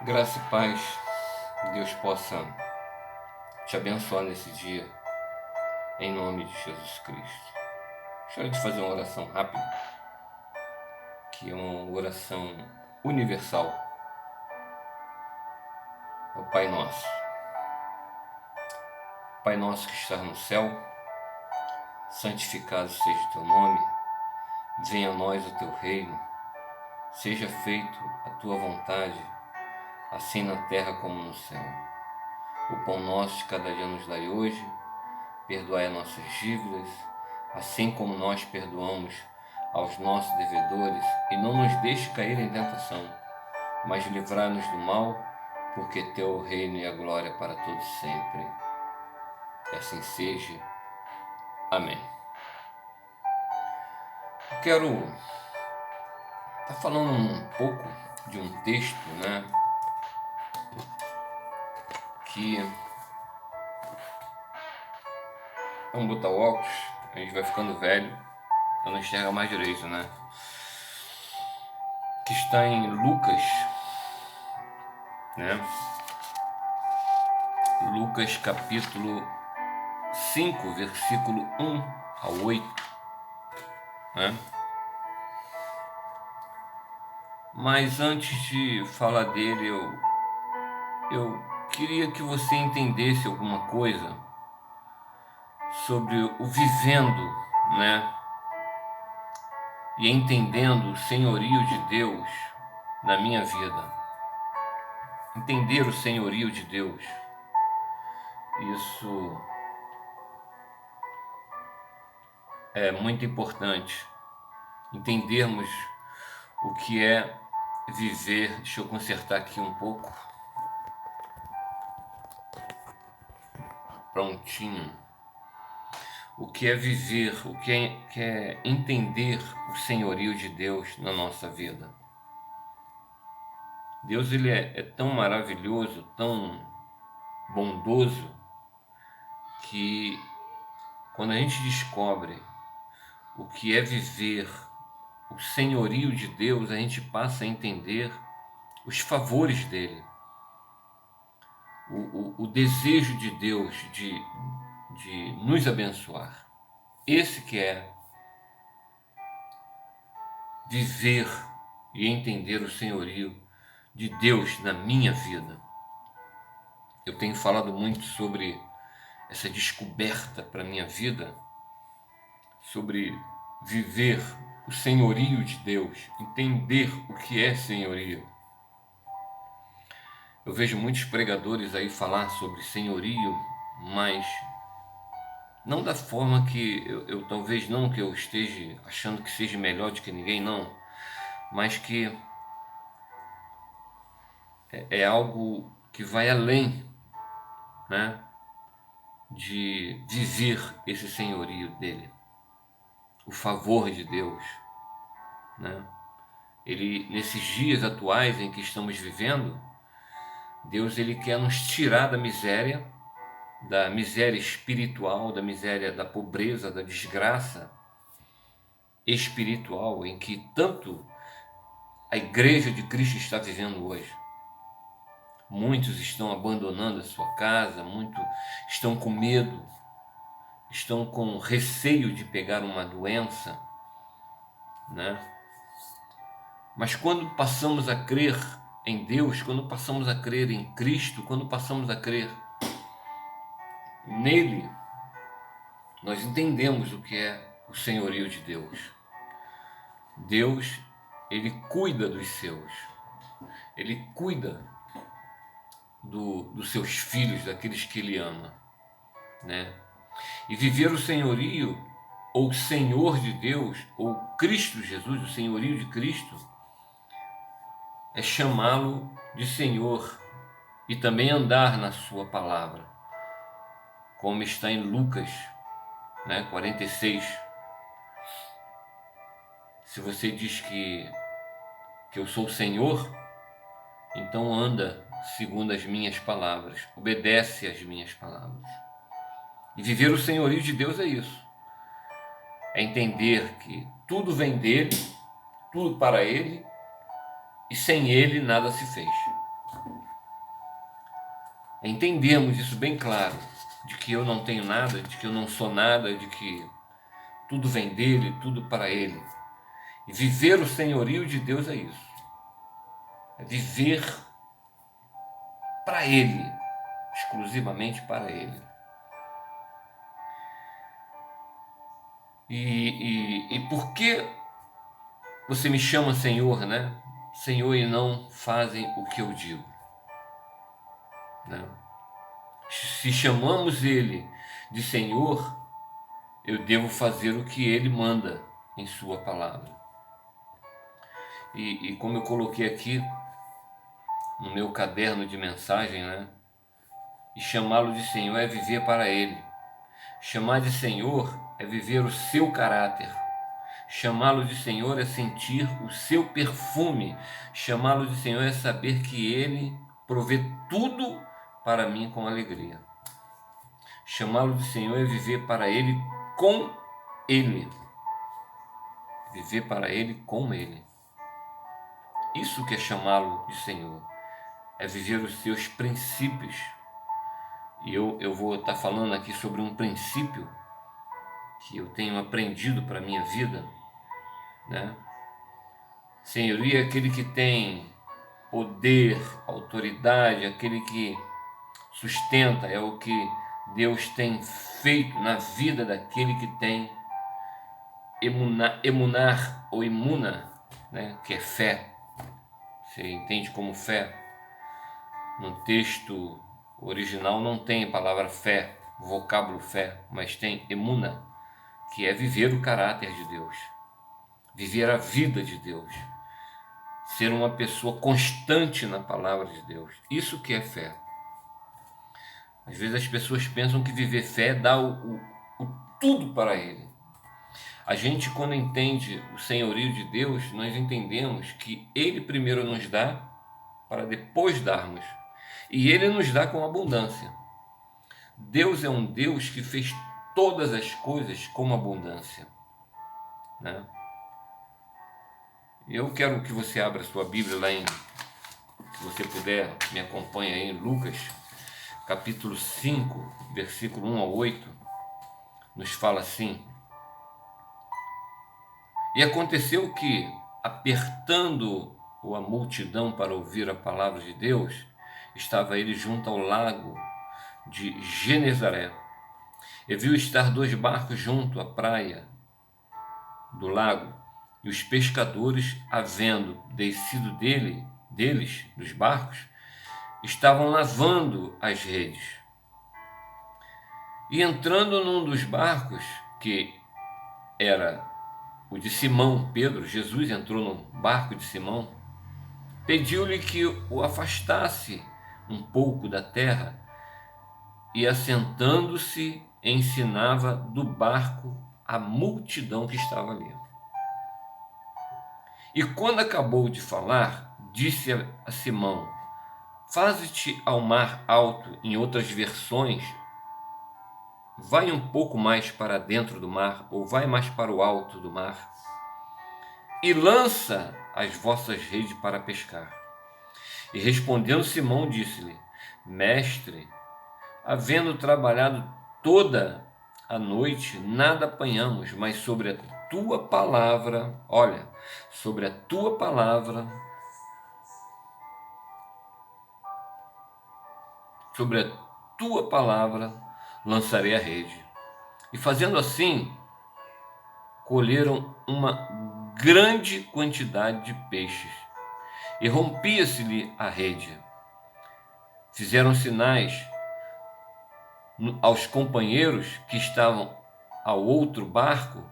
Graça e paz, Deus possa te abençoar nesse dia, em nome de Jesus Cristo. Gostaria de fazer uma oração rápida, que é uma oração universal. É o Pai Nosso. Pai nosso que estás no céu, santificado seja o teu nome, venha a nós o teu reino, seja feito a tua vontade, assim na terra como no céu. O pão nosso de cada dia nos dai hoje, perdoai as nossas dívidas, assim como nós perdoamos aos nossos devedores, e não nos deixe cair em tentação, mas livrai-nos do mal, porque teu é o reino e a glória para todos sempre. Que assim seja. Amém. Eu quero estar falando um pouco de um texto, que vamos botar o óculos, a gente vai ficando velho, eu não enxerga mais direito, que está em Lucas, Lucas capítulo 5, versículo 1 ao 8, Mas antes de falar dele, eu queria que você entendesse alguma coisa sobre o vivendo, e entendendo o senhorio de Deus na minha vida. Entender o senhorio de Deus, isso é muito importante. Entendermos o que é viver. Deixa eu consertar aqui um pouco. Prontinho. O que é viver, o que é entender o senhorio de Deus na nossa vida. Deus, ele é tão maravilhoso, tão bondoso, que quando a gente descobre o que é viver o senhorio de Deus, a gente passa a entender os favores dele, o desejo de Deus de nos abençoar. Esse que é viver e entender o senhorio de Deus na minha vida. Eu tenho falado muito sobre essa descoberta para a minha vida, sobre viver o senhorio de Deus, entender o que é senhorio. Eu vejo muitos pregadores aí falar sobre senhorio, mas não da forma que eu talvez não que eu esteja achando que seja melhor do que ninguém, não, mas que é algo que vai além, de viver esse senhorio dele, o favor de Deus, Ele, nesses dias atuais em que estamos vivendo, Deus, ele quer nos tirar da miséria espiritual, da miséria, da pobreza, da desgraça espiritual em que tanto a igreja de Cristo está vivendo hoje. Muitos estão abandonando a sua casa, muitos estão com medo, estão com receio de pegar uma doença, Mas quando passamos a crer em Deus, quando passamos a crer em Cristo, quando passamos a crer nele, nós entendemos o que é o senhorio de Deus. Deus, ele cuida dos seus, ele cuida dos seus filhos, daqueles que ele ama, E viver o senhorio, ou Senhor de Deus, ou Cristo Jesus, o senhorio de Cristo, é chamá-lo de Senhor e também andar na sua palavra, como está em Lucas 46. Se você diz que eu sou o Senhor, então anda segundo as minhas palavras, obedece às minhas palavras. E viver o senhorio de Deus é isso, é entender que tudo vem dele, tudo para ele, e sem ele nada se fez. É entendermos isso bem claro, de que eu não tenho nada, de que eu não sou nada, de que tudo vem dele, tudo para ele. E viver o senhorio de Deus é isso. É viver para ele, exclusivamente para ele. E por que você me chama Senhor, né? Senhor, e não fazem o que eu digo, né? Se chamamos ele de Senhor, eu devo fazer o que ele manda em sua palavra. E como eu coloquei aqui no meu caderno de mensagem, né? E chamá-lo de Senhor é viver para ele. Chamar de Senhor é viver o seu caráter. Chamá-lo de Senhor é sentir o seu perfume. Chamá-lo de Senhor é saber que ele provê tudo para mim com alegria. Chamá-lo de Senhor é viver para ele com ele. Viver para ele com ele. Isso que é chamá-lo de Senhor. É viver os seus princípios. E eu vou estar falando aqui sobre um princípio que eu tenho aprendido para a minha vida, né? Senhoria é aquele que tem poder, autoridade, aquele que sustenta, é o que Deus tem feito na vida daquele que tem emunar ou imuna, né? Que é fé. Você entende como fé? No texto original não tem a palavra fé, vocábulo fé, mas tem emuna, que é viver o caráter de Deus, viver a vida de Deus, ser uma pessoa constante na palavra de Deus. Isso que é fé. Às vezes as pessoas pensam que viver fé é dar o tudo para ele. A gente, quando entende o senhorio de Deus, nós entendemos que ele primeiro nos dá para depois darmos. E ele nos dá com abundância. Deus é um Deus que fez todas as coisas com abundância, né? Eu quero que você abra a sua Bíblia lá em, se você puder, me acompanhe aí em Lucas, capítulo 5, versículo 1 ao 8, nos fala assim: E aconteceu que, apertando a multidão para ouvir a palavra de Deus, estava ele junto ao lago de Genezaré. E viu estar 2 barcos junto à praia do lago, e os pescadores, havendo descido deles, dos barcos, estavam lavando as redes. E entrando num dos barcos, que era o de Simão Pedro, Jesus entrou no barco de Simão, pediu-lhe que o afastasse um pouco da terra, e assentando-se, ensinava do barco a multidão que estava ali. E quando acabou de falar, disse a Simão: Faze-te ao mar alto. Em outras versões, vai um pouco mais para dentro do mar, ou vai mais para o alto do mar, e lança as vossas redes para pescar. E respondendo Simão, disse-lhe: Mestre, havendo trabalhado toda a noite, nada apanhamos, mas sobre a tua palavra, olha, sobre a tua palavra, sobre a tua palavra lançarei a rede. E fazendo assim, colheram uma grande quantidade de peixes, e rompia-se-lhe a rede. Fizeram sinais aos companheiros que estavam ao outro barco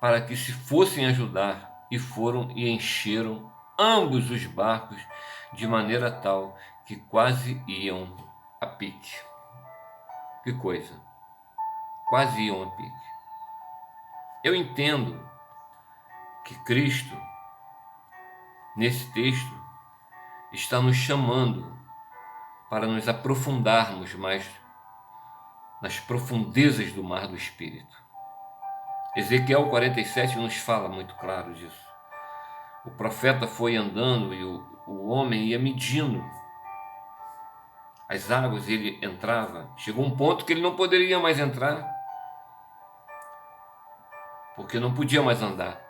para que se fossem ajudar, e foram e encheram ambos os barcos de maneira tal que quase iam a pique. Que coisa! Quase iam a pique. Eu entendo que Cristo, nesse texto, está nos chamando para nos aprofundarmos mais nas profundezas do mar do Espírito. Ezequiel 47 nos fala muito claro disso. O profeta foi andando e o homem ia medindo as águas, ele entrava. Chegou um ponto que ele não poderia mais entrar, porque não podia mais andar,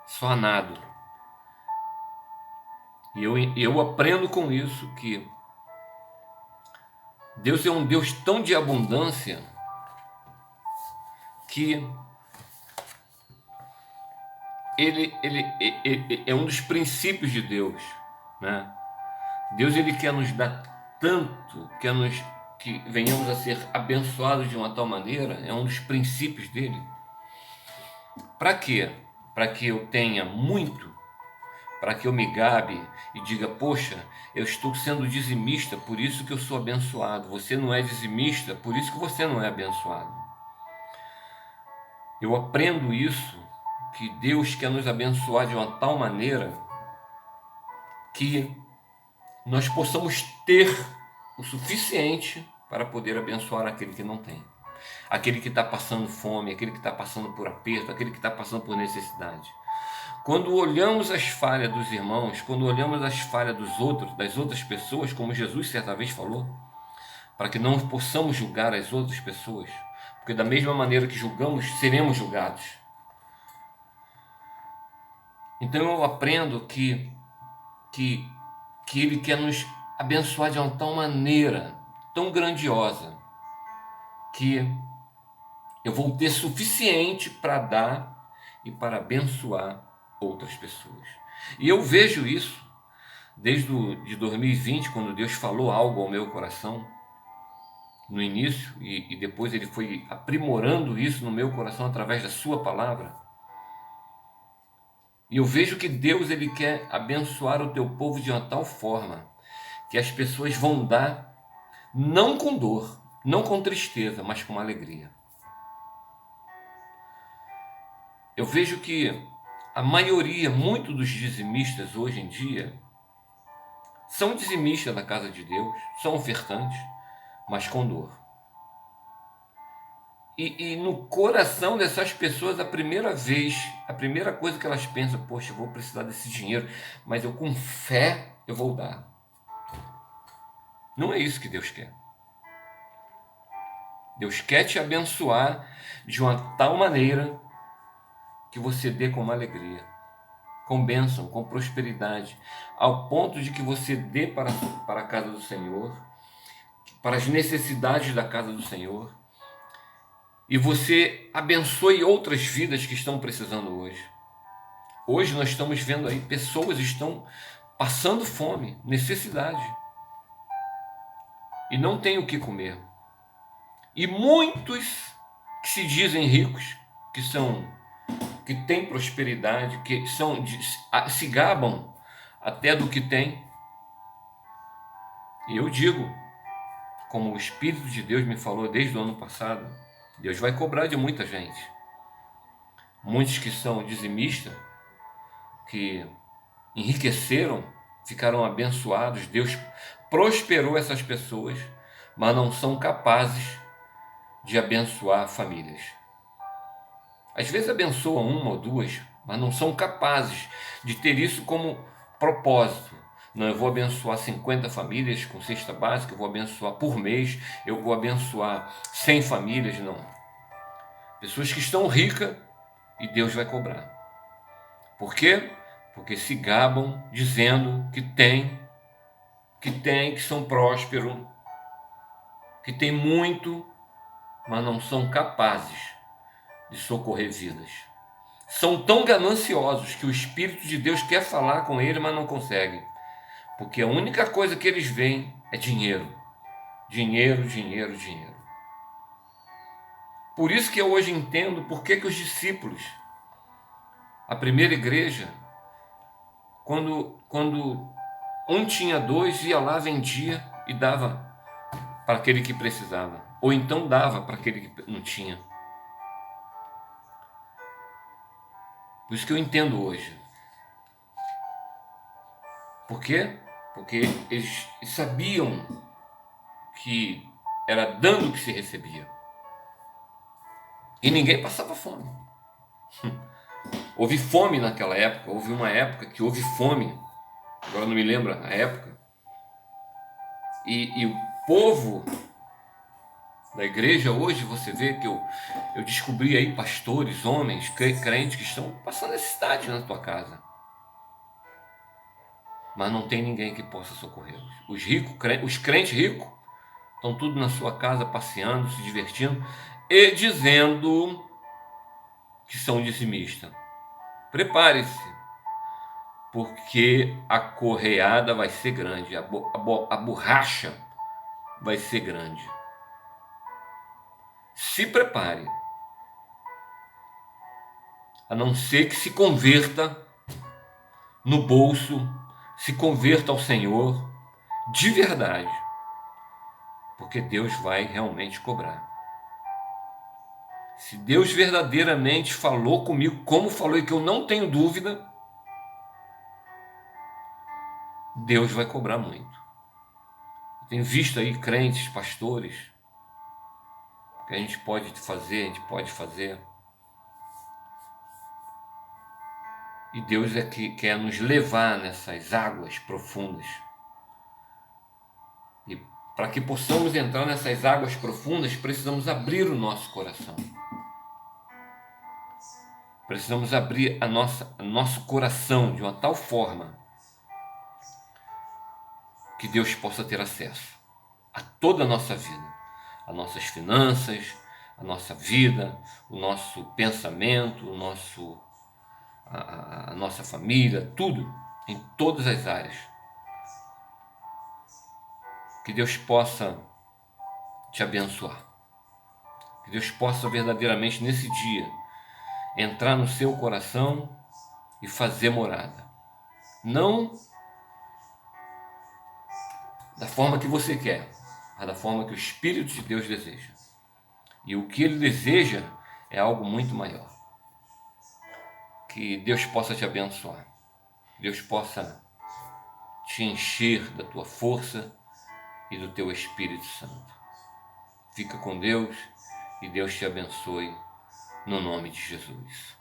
só a nado. E eu aprendo com isso que Deus é um Deus tão de abundância que ele é um dos princípios de Deus, né? Deus, ele quer nos dar tanto, que venhamos a ser abençoados de uma tal maneira, é um dos princípios dele. Para quê? Para que eu tenha muito, para que eu me gabe e diga, poxa, eu estou sendo dizimista, por isso que eu sou abençoado. Você não é dizimista, por isso que você não é abençoado. Eu aprendo isso, que Deus quer nos abençoar de uma tal maneira que nós possamos ter o suficiente para poder abençoar aquele que não tem. Aquele que está passando fome, aquele que está passando por aperto, aquele que está passando por necessidade. Quando olhamos as falhas dos irmãos, quando olhamos as falhas das outras pessoas, como Jesus certa vez falou, para que não possamos julgar as outras pessoas, porque da mesma maneira que julgamos, seremos julgados. Então eu aprendo que Ele quer nos abençoar de uma tal maneira, tão grandiosa, que eu vou ter suficiente para dar e para abençoar outras pessoas. E eu vejo isso desde de 2020, quando Deus falou algo ao meu coração, no início, e depois Ele foi aprimorando isso no meu coração através da sua palavra. E eu vejo que Deus, ele quer abençoar o teu povo de uma tal forma que as pessoas vão dar não com dor, não com tristeza, mas com alegria. Eu vejo que a maioria, muito dos dizimistas hoje em dia, são dizimistas da casa de Deus, são ofertantes, mas com dor. E no coração dessas pessoas, a primeira coisa que elas pensam, poxa, eu vou precisar desse dinheiro, mas eu com fé eu vou dar. Não é isso que Deus quer. Deus quer te abençoar de uma tal maneira que você dê com uma alegria, com bênção, com prosperidade, ao ponto de que você dê para a casa do Senhor, para as necessidades da casa do Senhor, e você abençoe outras vidas que estão precisando hoje. Hoje nós estamos vendo aí, pessoas estão passando fome, necessidade, e não têm o que comer. E muitos que se dizem ricos, que têm prosperidade, que se gabam até do que têm. E eu digo, como o Espírito de Deus me falou desde o ano passado, Deus vai cobrar de muita gente. Muitos que são dizimistas, que enriqueceram, ficaram abençoados, Deus prosperou essas pessoas, mas não são capazes de abençoar famílias. Às vezes abençoam uma ou duas, mas não são capazes de ter isso como propósito. Não, eu vou abençoar 50 famílias com cesta básica, eu vou abençoar por mês, eu vou abençoar 100 famílias, não. Pessoas que estão ricas e Deus vai cobrar. Por quê? Porque se gabam dizendo que são prósperos, que têm muito, mas não são capazes de socorrer vidas. São tão gananciosos que o Espírito de Deus quer falar com ele, mas não consegue. Porque a única coisa que eles veem é dinheiro. Dinheiro, dinheiro, dinheiro. Por isso que eu hoje entendo por que os discípulos, a primeira igreja, quando um tinha dois, ia lá, vendia e dava para aquele que precisava. Ou então dava para aquele que não tinha. Por isso que eu entendo hoje. Por quê? Porque eles sabiam que era dando que se recebia. E ninguém passava fome. Houve fome naquela época, houve uma época que houve fome, agora não me lembro a época, e povo da igreja hoje, você vê que eu descobri aí pastores, homens, crentes que estão passando necessidade na tua casa, mas não tem ninguém que possa socorrê-los. Os crentes ricos estão tudo na sua casa passeando, se divertindo e dizendo que são dizimistas. Prepare-se, porque a correada vai ser grande, a borracha vai ser grande. Se prepare, a não ser que se converta no bolso, se converta ao Senhor de verdade, porque Deus vai realmente cobrar. Se Deus verdadeiramente falou comigo, como falou, e que eu não tenho dúvida, Deus vai cobrar muito. Eu tenho visto aí crentes, pastores, que a gente pode fazer. E Deus é que quer nos levar nessas águas profundas. E para que possamos entrar nessas águas profundas, precisamos abrir o nosso coração. Precisamos abrir o nosso coração de uma tal forma que Deus possa ter acesso a toda a nossa vida, as nossas finanças, a nossa vida, o nosso pensamento, a nossa família, tudo, em todas as áreas. Que Deus possa te abençoar. Que Deus possa verdadeiramente nesse dia entrar no seu coração e fazer morada. Não da forma que você quer, mas da forma que o Espírito de Deus deseja. E o que Ele deseja é algo muito maior. Que Deus possa te abençoar. Deus possa te encher da tua força e do teu Espírito Santo. Fica com Deus e Deus te abençoe no nome de Jesus.